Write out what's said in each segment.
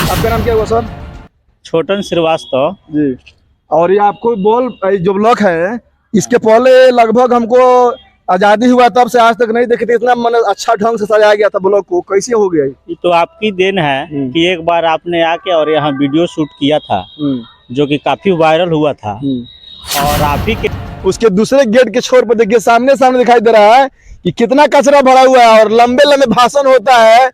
आपका नाम क्या हुआ सर? छोटन श्रीवास्तव जी। और ये आपको जो ब्लॉक है, इसके पहले लगभग हमको आजादी हुआ तब से आज तक नहीं देखे थे, इतना मन अच्छा ढंग से सजाया गया था ब्लॉक को, कैसे हो गया? ये तो आपकी देन है कि एक बार आपने आके और यहाँ वीडियो शूट किया था जो कि काफी वायरल हुआ था। और आप ही के उसके दूसरे गेट के छोर पर देखिए सामने दिखाई दे रहा है कि कितना कचरा भरा हुआ है और लंबे लंबे भाषण होता है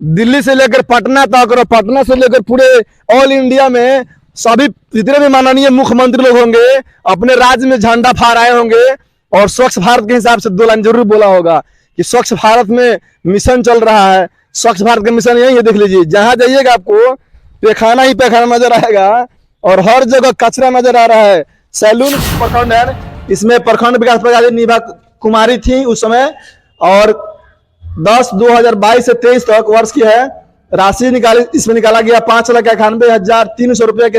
दिल्ली से लेकर पटना तक और पटना से लेकर पूरे ऑल इंडिया में। सभी जितने भी माननीय मुख्यमंत्री लोग होंगे अपने राज्य में झंडा फहराए होंगे और स्वच्छ भारत के हिसाब से 2 लाइन जरूर बोला होगा कि स्वच्छ भारत में मिशन चल रहा है। स्वच्छ भारत का मिशन यही है, देख लीजिए जहां जाइएगा आपको पैखाना ही पैखाना नजर आएगा और हर जगह कचरा नजर आ रहा है। सैलून प्रखंड है, इसमें प्रखंड विकास प्रधान निभा कुमारी थी उस समय और 10/2022 से 23 तक वर्ष की है। राशि इसमें निकाला गया 5,91,300 रुपये के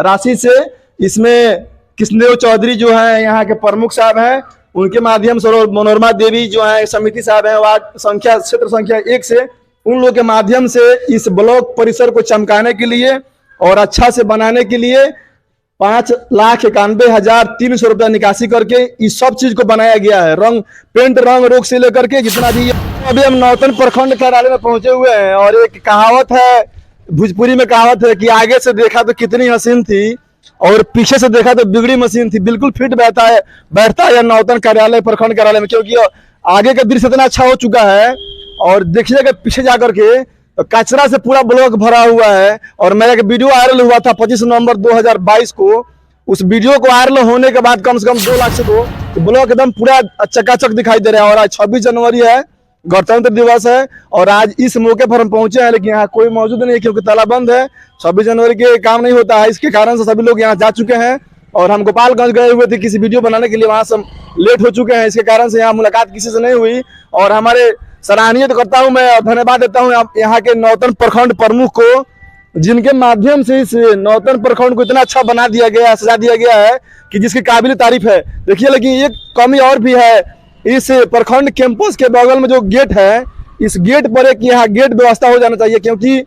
राशि से। इसमें कृष्णदेव चौधरी जो है यहाँ के प्रमुख साहब हैं, उनके माध्यम से मनोरमा देवी जो है समिति साहब हैं वार्ड क्षेत्र संख्या 1 से, उन लोगों के माध्यम से इस ब्लॉक परिसर को चमकाने के लिए और अच्छा से बनाने के लिए 5,91,300 रुपया निकासी करके इस सब चीज को बनाया गया है। रंग रोक से लेकर के जितना भी। अभी हम नौतन प्रखंड कार्यालय में पहुंचे हुए हैं और एक कहावत है, भोजपुरी में कहावत है कि आगे से देखा तो कितनी हसीन थी और पीछे से देखा तो बिगड़ी मशीन थी। बिल्कुल फिट बैठता है यह नौतन कार्यालय प्रखंड कार्यालय में, क्योंकि आगे का दृश्य इतना अच्छा हो चुका है और देखिएगा पीछे जाकर के कचरा से पूरा ब्लॉक भरा हुआ है। और मेरा एक वीडियो वायरल हुआ था 25 नवंबर 2022 को। उस वीडियो को वायरल होने के बाद कम से कम 2 लाख से तो ब्लॉक एकदम पूरा चकाचक दिखाई दे रहा है। और आज 26 जनवरी है, गणतंत्र दिवस है और आज इस मौके पर हम पहुंचे हैं, लेकिन यहाँ कोई मौजूद नहीं है क्योंकि ताला बंद है। 26 जनवरी के काम नहीं होता है, इसके कारण से सभी लोग यहाँ जा चुके हैं। और हम गोपालगंज गए हुए थे किसी वीडियो बनाने के लिए, वहां से हम लेट हो चुके हैं, इसके कारण से यहाँ मुलाकात किसी से नहीं हुई। और हमारे सराहनीय करता हूं मैं और धन्यवाद देता हूं यहाँ के नौतन प्रखंड प्रमुख को, जिनके माध्यम से इस नौतन प्रखंड को इतना अच्छा बना दिया गया, सजा दिया गया है कि जिसकी काबिल तारीफ है। देखिए लेकिन एक कमी और भी है, इस प्रखंड कैंपस के बगल में जो गेट है, इस गेट पर एक यहाँ गेट व्यवस्था हो जाना चाहिए, क्योंकि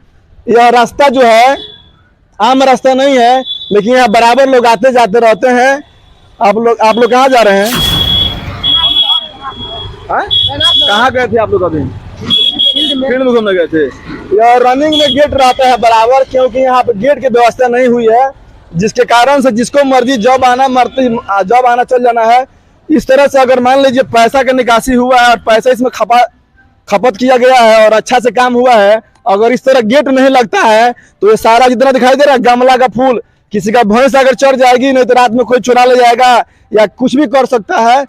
यह रास्ता जो है आम रास्ता नहीं है, लेकिन यहाँ बराबर लोग आते जाते रहते हैं। आप लोग कहाँ जा रहे हैं? कहाँ गए थे आप लोग? अभी फील्ड में घूमने गए थे। यह रनिंग में गेट रहता है बराबर, क्योंकि यहाँ पे गेट की व्यवस्था नहीं हुई है, जिसके कारण से जिसको मर्जी जॉब आना चल जाना है। इस तरह से अगर मान लीजिए पैसा का निकासी हुआ है और पैसा इसमें खपत किया गया है और अच्छा से काम हुआ है, अगर इस तरह गेट नहीं लगता है तो ये सारा जितना दिखाई दे रहा है गमला का फूल, किसी का भैंस अगर चढ़ जाएगी, नहीं तो रात में कोई चुरा ले जाएगा या कुछ भी कर सकता है।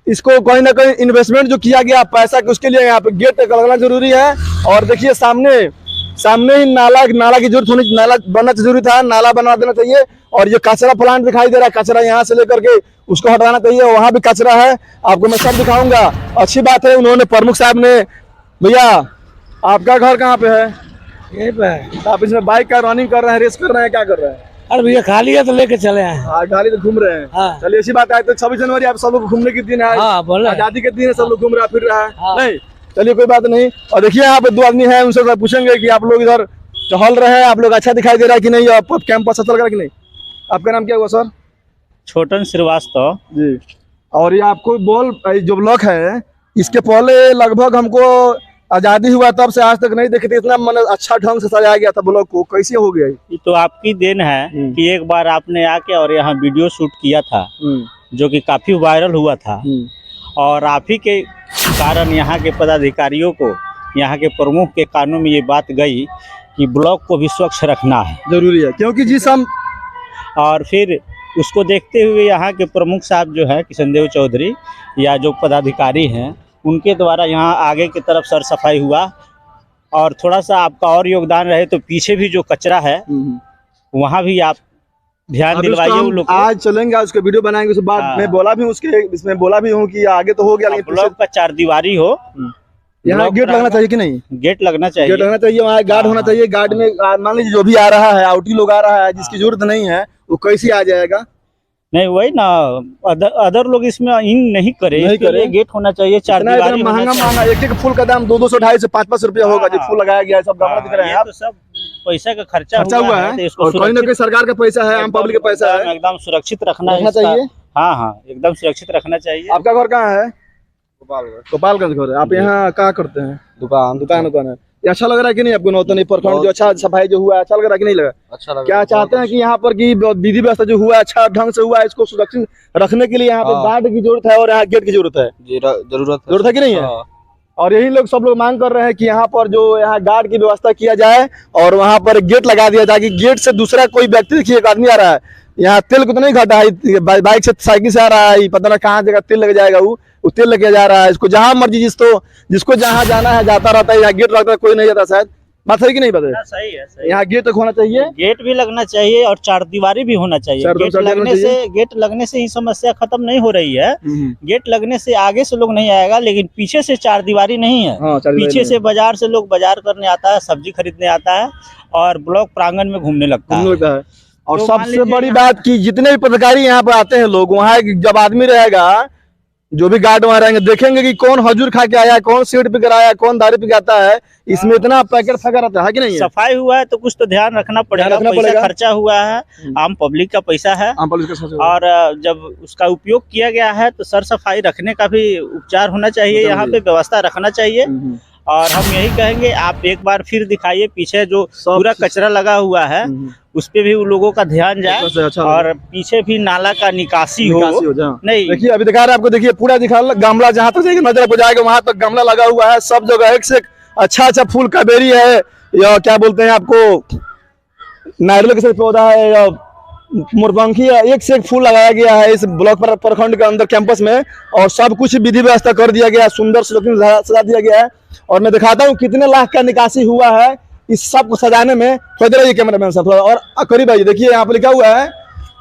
इसको कहीं ना कहीं इन्वेस्टमेंट जो किया गया पैसा के, उसके लिए यहाँ पे गेट लगना जरूरी है। और देखिए सामने ही नाला की जरूरत होनी, नाला बनना जरूरी था, नाला बना देना चाहिए। और ये कचरा प्लांट दिखाई दे रहा है, कचरा यहाँ से लेकर के उसको हटाना चाहिए, वहां भी कचरा है, आपको मैं सब दिखाऊंगा। अच्छी बात है उन्होंने प्रमुख साहब ने, भैया आपका घर कहाँ पे है? यहीं पे है। आप इसमें बाइक का रनिंग कर रहे हैं, रेस कर रहे हैं, क्या कर रहे हैं? अरे भैया खाली है तो लेके चले आए। हाँ खाली तो घूम रहे हैं। हाँ। चलिए अच्छी बात है। तो 26 जनवरी आप सब लोग घूमने के दिन है, आजादी के दिन है, सब लोग घूम रहा फिर रहा है। हाँ। नहीं चलिए कोई बात नहीं। और देखिए यहाँ पे 2 आदमी हैं, उनसे पूछेंगे कि आप लोग इधर टहल रहे हैं, आप लोग अच्छा दिखाई दे रहा है कि नहीं, कैंपस अच्छा लग रहा है कि नहीं? आपका नाम क्या हुआ सर? छोटन श्रीवास्तव जी। और ये आपको जो ब्लॉक है, इसके पहले लगभग हमको आजादी हुआ तब से आज तक नहीं देखे थे, इतना मन अच्छा ढंग से सजाया गया था ब्लॉक को, कैसे हो गया? ये तो आपकी देन है कि एक बार आपने आके और यहाँ वीडियो शूट किया था जो कि काफी वायरल हुआ था। और आप ही के कारण यहाँ के पदाधिकारियों को, यहाँ के प्रमुख के कानों में ये बात गई कि ब्लॉक को भी स्वच्छ रखना है, जरूरी है, क्योंकि जिस हम और फिर उसको देखते हुए यहाँ के प्रमुख साहब जो है कृष्णदेव चौधरी या जो पदाधिकारी हैं, उनके द्वारा यहाँ आगे की तरफ सर सफाई हुआ। और थोड़ा सा आपका और योगदान रहे तो पीछे भी जो कचरा है वहाँ भी आप ध्यान दिलवाइए उन लोग। आज चलेंगे, उसके वीडियो बनाएंगे, उसके बाद मैं बोला भी इसमें बोला भी हूँ कि आगे तो हो गया, लेकिन ब्लॉक का 4 दीवारी हो, यहाँ गेट लगना चाहिए कि नहीं? गेट लगना चाहिए, गेट लगना चाहिए, वहाँ गार्ड होना चाहिए। गार्ड में मान लीजिए जो भी आ रहा है, आउटी लोग आ रहा है, जिसकी जरूरत नहीं है वो कैसे आ जाएगा? नहीं वही ना, अदर लोग इसमें इन नहीं करे, गेट होना चाहिए, 4 दीवारी महंगा एक फूल का दाम 200, 250, 500 रुपया होगा जो फूल लगाया गया है, सब गमला दिख रहे हैं आप। सब पैसा का खर्चा खर्चा हुआ तो है इसको और कहीं ना कहीं सरकार का पैसा है, आम पब्लिक का पैसा है, एकदम सुरक्षित रखना रखना इसका। चाहिए। हाँ हाँ, एकदम सुरक्षित रखना चाहिए। आपका घर कहाँ है? गोपालगंज घर है। आप यहाँ क्या करते हैं? दुकान है। ये अच्छा लग रहा है कि नहीं आपको नौतन प्रखंड जो अच्छा सफाई जो हुआ है, अच्छा लग रहा है कि नहीं लगा? अच्छा लगा। क्या चाहते हैं कि यहाँ पर की विधि व्यवस्था जो हुआ है अच्छा ढंग से हुआ है, इसको सुरक्षित रखने के लिए यहाँ पे गार्ड की जरूरत है और यहाँ गेट की जरूरत है? जरूरत है कि नहीं है? और यही लोग सब लोग मांग कर रहे हैं कि यहाँ पर जो यहाँ गार्ड की व्यवस्था किया जाए और वहाँ पर गेट लगा दिया जाए, ताकि गेट से दूसरा कोई व्यक्ति, देखिए एक आदमी आ रहा है, यहाँ तेल को तो नहीं घटा है, बाइक से साइकिल से आ रहा है, पता ना कहाँ जगह तेल लग जाएगा, वो तेल लेके जा रहा है। इसको जहाँ मर्जी जिसको जहाँ जाना है जाता रहता है, यहाँ गेट लगता है, कोई नहीं जाता। शायद बात सही कि नहीं बताए? सही है। यहाँ गेट तक होना चाहिए, गेट भी लगना चाहिए और चार दीवारी भी होना चाहिए। गेट लगने से ही समस्या खत्म नहीं हो रही है। गेट लगने से आगे से लोग नहीं आएगा, लेकिन पीछे से चार दीवारी नहीं है। पीछे से बाजार से लोग बाजार करने आता है, सब्जी खरीदने आता है और ब्लॉक प्रांगण में घूमने लगता है। और तो सबसे बड़ी बात की जितने भी पदाधिकारी यहाँ पे आते हैं लोग, वहाँ जब आदमी रहेगा, जो भी गार्ड वहाँ रहेंगे, देखेंगे कि कौन हजूर खा के आया, कौन सीट पे कराया, कौन दारू पे आता है। इसमें इतना पैकेट फंसा रहता है कि नहीं? सफाई हुआ है तो कुछ तो ध्यान रखना पड़ेगा। पैसा खर्चा हुआ है, आम पब्लिक का पैसा है, और जब उसका उपयोग किया गया है तो सर सफाई रखने का भी उपचार होना चाहिए, यहाँ पे व्यवस्था रखना चाहिए। और हम यही कहेंगे, आप एक बार फिर दिखाइए पीछे जो पूरा कचरा लगा हुआ है, उस पे भी उन लोगों का ध्यान जाए, और पीछे भी नाला का निकासी हो नहीं। देखिए अभी दिखा रहे हैं आपको, देखिए पूरा दिखा, गमला जहाँ तक नजर आपको जाएगा वहां तक गमला लगा हुआ है। सब जगह एक से एक अच्छा फूल का बेरी है, या क्या बोलते हैं आपको, नारियल का पौधा है या मोरपंखी है, एक से एक फूल लगाया गया है इस ब्लॉक प्रखंड के अंदर कैंपस में। और सब कुछ विधि व्यवस्था कर दिया गया है, सुंदर सजा दिया गया है। और मैं दिखाता हूँ कितने लाख का निकासी हुआ है इस सब को सजाने में। थोड़ी देर कैमरा मैन साहब और करीब आइए, देखिए यहाँ पर लिखा हुआ है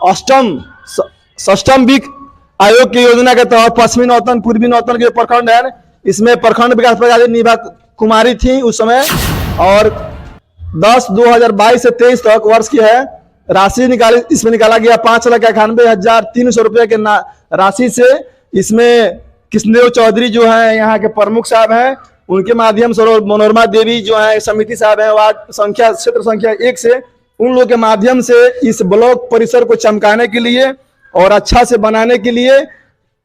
अष्टम वित्त आयोग की योजना के तहत पश्चिमी नौतन पूर्वी नौतन के प्रखंड है, इसमें प्रखंड विकास प्रधान निभा कुमारी थी उस समय, और 10/2022 से 23 तक वर्ष की है। राशि इसमें निकाला गया 5,91,300 रुपये के राशि से। इसमें कृष्णदेव चौधरी जो है यहाँ के प्रमुख साहब हैं, उनके माध्यम से, मनोरमा देवी जो है समिति साहब हैं वार्ड क्षेत्र संख्या 1 से, उन लोगों के माध्यम से इस ब्लॉक परिसर को चमकाने के लिए और अच्छा से बनाने के लिए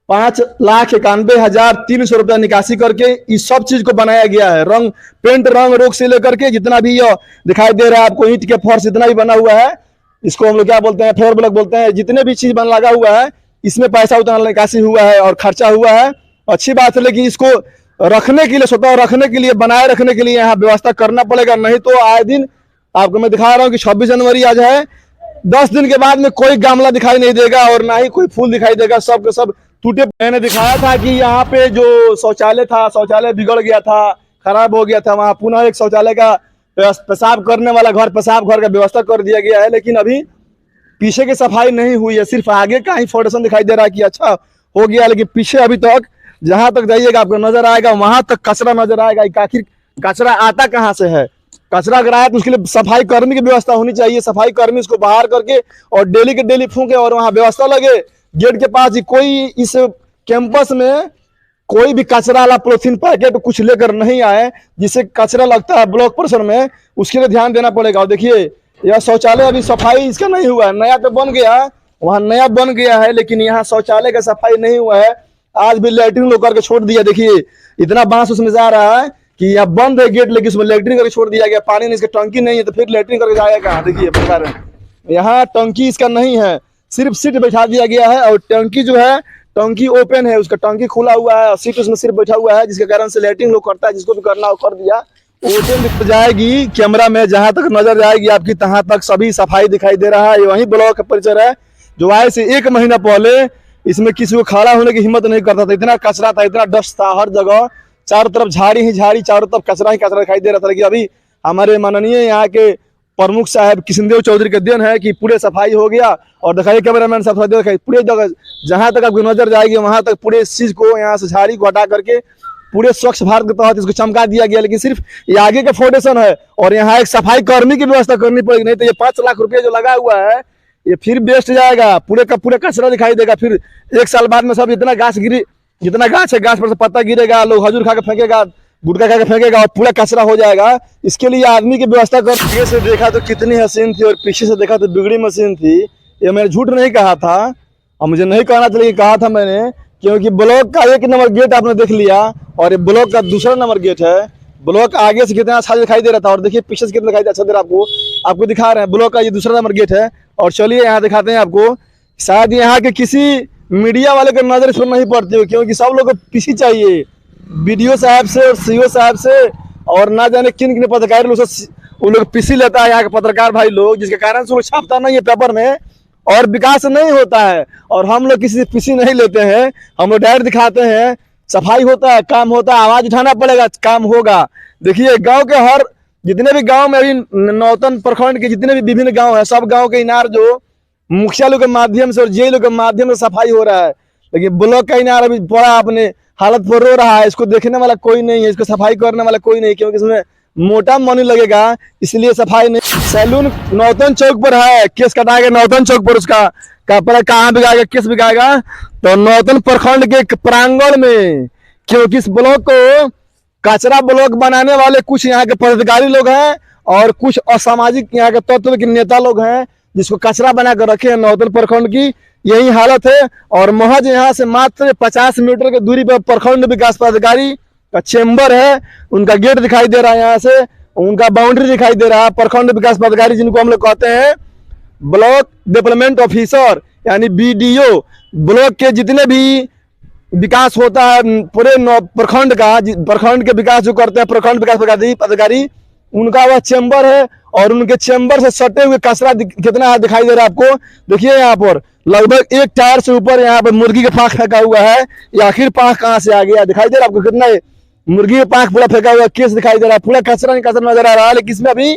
5,91,300 रुपया निकासी करके इस सब चीज को बनाया गया है। पेंट रंग रोक से लेकर के जितना भी दिखाई दे रहा है आपको, ईंट के फर्श जितना भी बना हुआ है, इसको हम लोग क्या बोलते हैं, फ्लोर ब्लॉक बोलते हैं, जितने भी चीज लगा हुआ है इसमें पैसा उतना निकासी हुआ है और खर्चा हुआ है। अच्छी बात है, लेकिन इसको रखने के लिए, स्वतः रखने के लिए, बनाए रखने के लिए यहाँ व्यवस्था करना पड़ेगा। नहीं तो आए दिन आपको मैं दिखा रहा हूँ कि 26 जनवरी आज है, 10 दिन के बाद में कोई गमला दिखाई नहीं देगा और ना ही कोई फूल दिखाई देगा, सब के सब टूटे। मैंने दिखाया था कि यहाँ पे जो शौचालय था, शौचालय बिगड़ गया था, खराब हो गया था, वहाँ पुनः एक शौचालय का पेशाब करने वाला घर, पेशाब घर का व्यवस्था कर दिया गया है। लेकिन अभी पीछे की सफाई नहीं हुई है, सिर्फ आगे का ही फाउंडेशन दिखाई दे रहा है कि अच्छा हो गया, लेकिन पीछे अभी तक जहां तक जाइएगा आपको नजर आएगा, वहां तक कचरा नजर आएगा। आखिर कचरा आता कहाँ से है? कचरा अगर आया तो उसके लिए सफाई कर्मी की व्यवस्था होनी चाहिए। सफाई कर्मी इसको बाहर करके और डेली के डेली फूके और वहां व्यवस्था लगे गेट के पास ही। कोई इस कैंपस में कोई भी कचरा वाला पॉलिथीन पैकेट कुछ लेकर नहीं आए, जिससे कचरा लगता है ब्लॉक परिसर में, उसके लिए ध्यान देना पड़ेगा। और देखिए यह शौचालय अभी सफाई इसका नहीं हुआ है, नया तो बन गया, वहाँ नया बन गया है, लेकिन यहाँ शौचालय का सफाई नहीं हुआ है। आज भी लैट्रिन लोग करके छोड़ दिया, देखिए इतना बांस उसमें जा रहा है कि यहाँ बंद है गेट, लेकिन उसमें लैट्रिन करके छोड़ दिया गया। पानी नहीं, इसका टंकी नहीं है, तो फिर लैट्रिन करके जाएगा कहाँ? देखिए बता रहे हैं, यहाँ टंकी इसका नहीं है, सिर्फ सीट बैठा दिया गया है। और टंकी जो है, टंकी ओपन है, उसका टंकी खुला हुआ है और सीट उसमें सिर्फ बैठा हुआ है, जिसके कारण से लैट्रिन लोग करता है, जिसको भी करना हो कर दिया। ओपन जाएगी कैमरा में, जहां तक नजर जाएगी आपकी तहां तक सभी सफाई दिखाई दे रहा है। वही ब्लॉक का परिसर है जो आए से 1 महीना पहले इसमें किसी को खड़ा होने की हिम्मत नहीं करता था, इतना कचरा था, इतना डस्ट था, हर जगह चारों तरफ झाड़ी ही झाड़ी, चारों तरफ कचरा ही कचरा दिखाई दे रहा था। लेकिन अभी हमारे माननीय यहाँ के प्रमुख साहब कृष्णदेव चौधरी के दिन है कि पूरे सफाई हो गया। और दिखाइए कैमरामैन साहब, दिखाइए पूरे जगह जहां तक आपकी नजर जाएगी वहां तक पूरे इस चीज को, यहाँ से झाड़ी को हटा करके पूरे स्वच्छ भारत के तहत इसको चमका दिया गया। लेकिन सिर्फ ये आगे का फाउंडेशन है और यहाँ एक सफाई कर्मी की व्यवस्था करनी पड़ेगी, नहीं तो ये 5 लाख रुपये जो लगा हुआ है ये फिर बेस्ट जाएगा, पूरे का पूरे कचरा दिखाई देगा। फिर 1 साल बाद में सब जितना गाछ है, गाछ पर से पत्ता गिरेगा, लोग हजूर खा के फेंकेगा, गुटखा खा के फेंकेगा और पूरा कचरा हो जाएगा। इसके लिए आदमी की व्यवस्था कर। आगे से देखा तो कितनी हसीन थी और पीछे से देखा तो बिगड़ी मशीन थी। ये मैंने झूठ नहीं कहा था और मुझे नहीं कहना था, लेकिन कहा था मैंने, क्योंकि ब्लॉक का 1 नंबर गेट आपने देख लिया और ये ब्लॉक का दूसरा नंबर गेट है। ब्लॉक आगे से कितना अच्छा दिखाई दे रहा था और देखिए पीछे से कितना दिखाई अच्छा दे रहा आपको दिखा रहे हैं। ब्लॉक का ये दूसरा नंबर गेट है। और चलिए यहाँ दिखाते हैं आपको। शायद यहाँ के किसी मीडिया वाले का नजर इस पर नहीं पड़ती हो, क्योंकि सब लोग को पीसी चाहिए, BDO साहब से और CO साहब से और ना जाने किन किन पत्रकार लोग से वो लोग पीसी लेता है यहाँ के पत्रकार भाई लोग, जिसके कारण से वो छापता नहीं है पेपर में और विकास नहीं होता है। और हम लोग किसी से पीसी नहीं लेते हैं, हम लोग डायरेक्ट दिखाते हैं। सफाई होता है, काम होता है, आवाज उठाना पड़ेगा, काम होगा। देखिए गांव के हर जितने भी गांव में अभी नौतन प्रखंड के जितने भी विभिन्न गांव हैं, सब गांव के इनार जो मुखिया लोग के माध्यम से और JE लोग के माध्यम से सफाई हो रहा है, लेकिन ब्लॉक का इनार अभी बड़ा अपने हालत पर रो रहा है। इसको देखने वाला कोई नहीं है, इसको सफाई करने वाला कोई नहीं, क्योंकि इसमें मोटा मनी लगेगा, इसलिए सफाई नहीं। सैलून नौतन चौक पर है, केस कटाएगा नौतन चौक पर, उसका कपड़ा कहाँ बिकाएगा, केस बिकाएगा तो नौतन प्रखंड के प्रांगण में। क्योंकि इस ब्लॉक को कचरा ब्लॉक बनाने वाले कुछ यहाँ के पदाधिकारी लोग हैं और कुछ असामाजिक यहाँ के तत्व के नेता लोग हैं, जिसको कचरा बना कर रखे हैं। नौतन प्रखंड की यही हालत है। और महज यहाँ से मात्र 50 मीटर की दूरी पर प्रखंड विकास पदाधिकारी का चेंबर है, उनका गेट दिखाई दे रहा है, यहाँ से उनका बाउंड्री दिखाई दे रहा है। प्रखंड विकास पदाधिकारी जिनको हम लोग कहते हैं ब्लॉक डेवलपमेंट ऑफिसर यानी BDO, ब्लॉक के जितने भी विकास होता है पूरे प्रखंड का, प्रखंड के विकास जो करते हैं प्रखंड विकास पदाधिकारी, उनका वह चेंबर है। और उनके चेंबर से सटे हुए कचरा कितना दिखाई दे रहा है आपको। देखिए यहाँ पर लगभग 1 टायर से ऊपर यहाँ पर मुर्गी का पाँख फेंका हुआ है। ये आखिर पाँख कहाँ से आ गया दिखाई दे रहा है आपको, कितना मुर्गी का पाँख पूरा फेंका हुआ, केस दिखाई दे रहा है, पूरा कचरा ही कचरा नजर आ रहा है। लेकिन इसमें अभी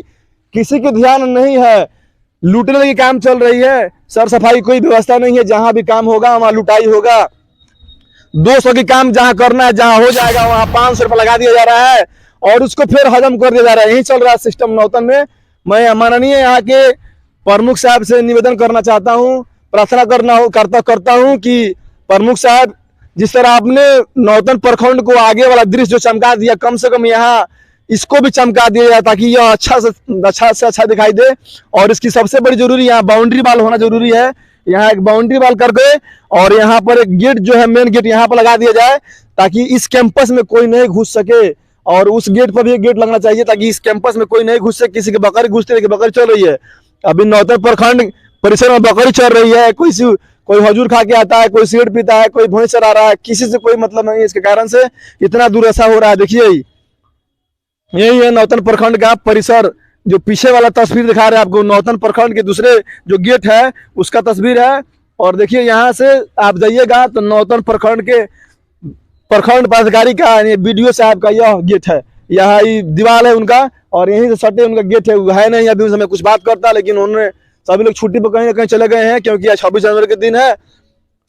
किसी के ध्यान नहीं है, लूटने की काम चल रही है। सर सफाई कोई व्यवस्था नहीं है, जहां भी काम होगा वहां लुटाई होगा। 200 की काम जहां करना है, जहां हो जाएगा वहां 500 रुपये लगा दिया जा रहा है और उसको फिर हजम कर दिया जा रहा है। यही चल रहा है सिस्टम नौतन में। मैं माननीय यहाँ के प्रमुख साहब से निवेदन करना चाहता हूँ, प्रार्थना करता हूँ कि प्रमुख साहब, जिस तरह आपने नौतन प्रखंड को आगे वाला दृश्य जो चमका दिया, कम से कम यहाँ इसको भी चमका दिया जाए ताकि यह अच्छा से अच्छा दिखाई दे। और इसकी सबसे बड़ी जरूरी यहाँ बाउंड्री वाल होना जरूरी है। यहाँ एक बाउंड्री वाल करके और यहाँ पर एक गेट जो है मेन गेट यहाँ पर लगा दिया जाए, ताकि इस कैंपस में कोई नहीं घुस सके। और उस गेट पर भी एक गेट लगना चाहिए ताकि इस कैंपस में कोई नहीं घुस सके। किसी की बकरी घुसती है, बकरी चल रही है, अभी नौतन प्रखंड परिसर में बकरी चल रही है, कोई हजूर खा के आता है, कोई सिगरेट पीता है, कोई भैंस चरा रहा है, किसी से कोई मतलब नहीं है। इसके कारण से इतना दुर्दशा हो रहा है। देखिए यही है नौतन प्रखंड का परिसर। जो पीछे वाला तस्वीर दिखा रहे हैं आपको, नौतन प्रखंड के दूसरे जो गेट है उसका तस्वीर है। और देखिए यहाँ से आप जाइएगा तो नौतन प्रखंड के प्रखंड पदाधिकारी का BDO साहब का यह गेट है, यहाँ दीवार है उनका और यहीं से सटे उनका गेट है नहीं अभी उनसे मैं कुछ बात करता, लेकिन उन्होंने सभी लोग छुट्टी पर कहीं ना कहीं चले गए हैं, क्योंकि आज 26 जनवरी के दिन है।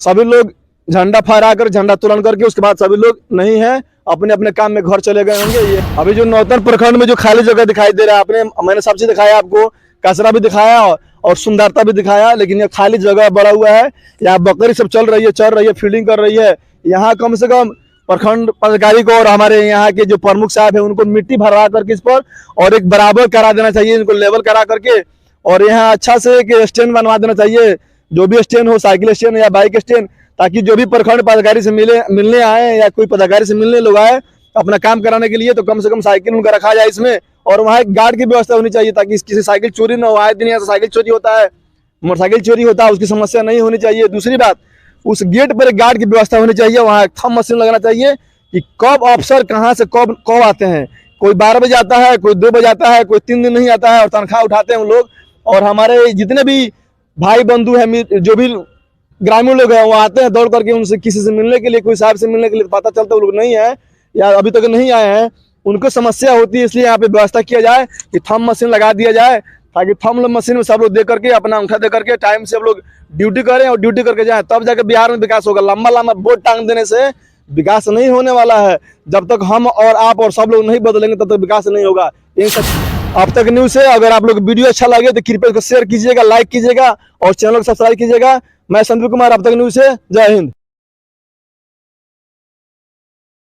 सभी लोग झंडा फहरा कर, झंडा तोलन करके उसके बाद सभी लोग नहीं है, अपने अपने काम में घर चले गए होंगे। ये अभी जो नौतन प्रखंड में जो खाली जगह दिखाई दे रहा है, मैंने सब चीज दिखाया आपको, कचरा भी दिखाया और सुंदरता भी दिखाया, लेकिन ये खाली जगह बड़ा हुआ है। यहाँ बकरी सब चल रही है, फील्डिंग कर रही है। यहाँ कम से कम प्रखंड पदाधिकारी को और हमारे यहाँ के जो प्रमुख साहब है उनको मिट्टी भरवा करके इस पर और एक बराबर करा देना चाहिए, इनको लेवल करा करके। और यहाँ अच्छा से एक स्टैंड बनवा देना चाहिए, जो भी स्टैंड हो, साइकिल स्टैंड या बाइक स्टैंड, ताकि जो भी प्रखंड पदाधिकारी से मिलने आए या कोई पदाधिकारी से मिलने लोग आए अपना काम कराने के लिए, तो कम से कम साइकिल उनका रखा जाए इसमें। और वहाँ एक गार्ड की व्यवस्था होनी चाहिए ताकि किसी साइकिल चोरी ना हो। आए दिन यहाँ से साइकिल चोरी होता है, मोटरसाइकिल चोरी होता है, उसकी समस्या नहीं होनी चाहिए। दूसरी बात, उस गेट पर एक गार्ड की व्यवस्था होनी चाहिए, वहाँ एक थंब मशीन लगाना चाहिए कि कब अफसर कहाँ से कब आते हैं। कोई 12 बजे आता है, कोई 2 बजे आता है, कोई 3 दिन नहीं आता है और तनख्वाह उठाते हैं उन लोग। और हमारे जितने भी भाई बंधु हैं, जो भी ग्रामीण लोग हैं, वो आते हैं दौड़ करके उनसे किसी से मिलने के लिए, कोई साहब से मिलने के लिए, पता चलता है वो लोग नहीं है या अभी तक नहीं आए हैं, उनको समस्या होती है। इसलिए यहाँ पे व्यवस्था किया जाए कि थंब मशीन लगा दिया जाए, ताकि थंब मशीन में सब लोग दे करके अपना अंगूठा दे करके टाइम से सब लोग ड्यूटी करें और ड्यूटी करके जाएं, तब जाकर बिहार में विकास होगा। लंबा लंबा बोर्ड टांग देने से विकास नहीं होने वाला है। जब तक हम और आप और सब लोग नहीं बदलेंगे तब तक विकास नहीं होगा। यही सब अब तक न्यूज़ है। अगर आप लोग वीडियो अच्छा लगे तो कृपया इसको शेयर कीजिएगा, लाइक कीजिएगा और चैनल को सब्सक्राइब कीजिएगा। मैं संदीप कुमार, अब तक न्यूज़ है। जय हिंद।